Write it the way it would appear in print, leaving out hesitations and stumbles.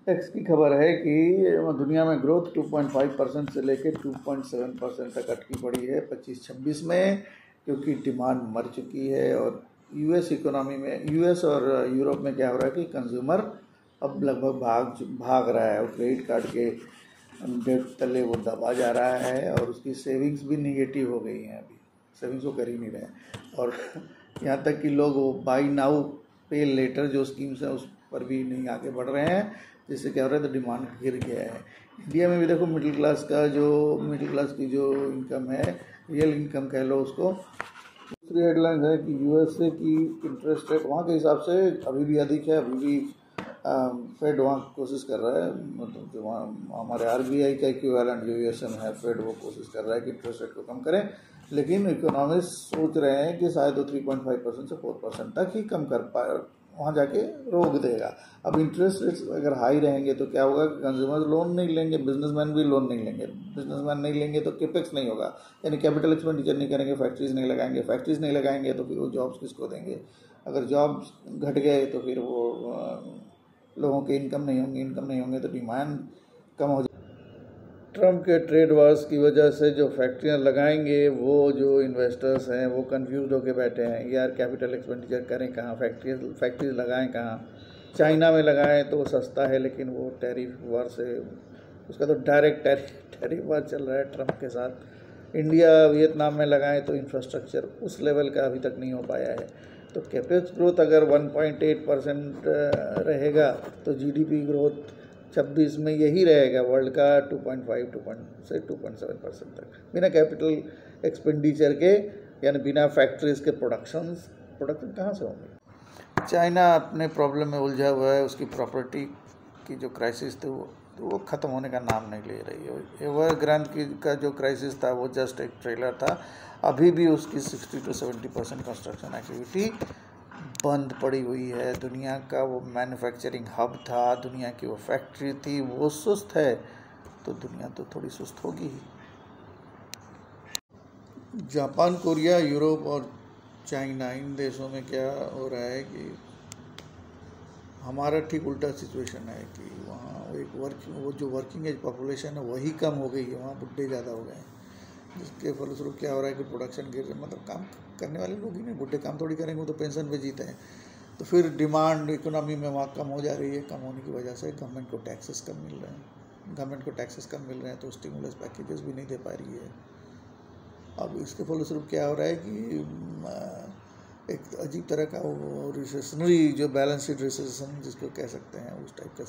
X की खबर है कि दुनिया में ग्रोथ 2.5% से लेकर 2.7% तक अटकी पड़ी है 25-26 में, क्योंकि डिमांड मर चुकी है। और यूएस इकोनॉमी में, यूएस और यूरोप में क्या हो रहा है कि कंज्यूमर अब लगभग भाग रहा है और क्रेडिट कार्ड के डेट तले वो दबा जा रहा है और उसकी सेविंग्स भी निगेटिव हो गई हैं। अभी सेविंग्स वो कर ही नहीं रहे और यहाँ तक कि लोग वो बाई नाउ पे लेटर जो स्कीम्स हैं उस पर भी नहीं आगे बढ़ रहे हैं, जिससे क्या हो रहा है तो डिमांड गिर गया है। इंडिया में भी देखो मिडिल क्लास की जो इनकम है, रियल इनकम कह लो उसको, दूसरी हेडलाइन है कि यूएसए की इंटरेस्ट रेट वहाँ के हिसाब से अभी भी अधिक है। अभी भी फेड वहाँ कोशिश कर रहा है, मतलब जो वहाँ हमारे आरबीआई का इक्विवेलेंट जो यूएसए में है, फेड वो कोशिश कर रहा है कि इंटरेस्ट रेट को कम करें, लेकिन इकोनॉमिस्ट सोच रहे हैं कि शायद वो 3.5% से 4% तक ही कम कर पाए, वहाँ जाके रोक देगा। अब इंटरेस्ट रेट्स अगर हाई रहेंगे तो क्या होगा कि कंज्यूमर लोन नहीं लेंगे, बिजनेसमैन भी लोन नहीं लेंगे, बिजनेसमैन नहीं लेंगे तो कैपेक्स नहीं होगा, यानी कैपिटल एक्सपेंडिचर नहीं करेंगे, फैक्ट्रीज नहीं लगाएंगे तो फिर वो जॉब्स किसको देंगे। अगर जॉब्स घट गए तो फिर वो लोगों के इनकम नहीं होंगे तो डिमांड कम हो जाए। ट्रम्प के ट्रेड वार्स की वजह से जो फैक्ट्रियां लगाएंगे वो जो इन्वेस्टर्स हैं वो कंफ्यूज होके बैठे हैं, यार कैपिटल एक्सपेंडिचर करें कहाँ, फैक्ट्रीज लगाएं कहाँ। चाइना में लगाएं तो वो सस्ता है, लेकिन वो टैरिफ वार से, उसका तो डायरेक्ट टैरिफ वार चल रहा है ट्रम्प के साथ। इंडिया वियतनाम में लगाएं तो इंफ्रास्ट्रक्चर उस लेवल का अभी तक नहीं हो पाया है। तो कैपेक्स ग्रोथ अगर 1.8% रहेगा तो जीडीपी ग्रोथ 26 में यही रहेगा वर्ल्ड का 2.5 से 2.7% तक, बिना कैपिटल एक्सपेंडिचर के, यानी बिना फैक्ट्रीज के प्रोडक्शन कहाँ से होंगे। चाइना अपने प्रॉब्लम में उलझा हुआ है, उसकी प्रॉपर्टी की जो क्राइसिस थी वो ख़त्म होने का नाम नहीं ले रही है। एवरग्रांड का जो क्राइसिस था वो जस्ट एक ट्रेलर था, अभी भी उसकी 60 से 70% कंस्ट्रक्शन एक्टिविटी बंद पड़ी हुई है। दुनिया का वो मैन्युफैक्चरिंग हब था, दुनिया की वो फैक्ट्री थी, वो सुस्त है तो दुनिया तो थोड़ी सुस्त होगी ही। जापान, कोरिया, यूरोप और चाइना, इन देशों में क्या हो रहा है कि हमारा ठीक उल्टा सिचुएशन है कि वहाँ वो जो वर्किंग एज पॉपुलेशन है वही कम हो गई है, वहाँ बुढ़े ज़्यादा हो गए हैं, जिसके फलस्वरूप क्या हो रहा है कि प्रोडक्शन गिर, मतलब काम करने वाले लोग ही नहीं, बुढ़े काम थोड़ी करेंगे, वो तो पेंशन पे जीते हैं। तो फिर डिमांड इकोनॉमी में वहाँ कम हो जा रही है, कम होने की वजह से गवर्नमेंट को टैक्सेस कम मिल रहे हैं, तो स्टिमुलस पैकेजेस भी नहीं दे पा रही है। अब इसके फलस्वरूप क्या हो रहा है कि एक अजीब तरह का वो रिसेशनरी, जो बैलेंस शीट रिसेशन जिसको कह सकते हैं, उस टाइप का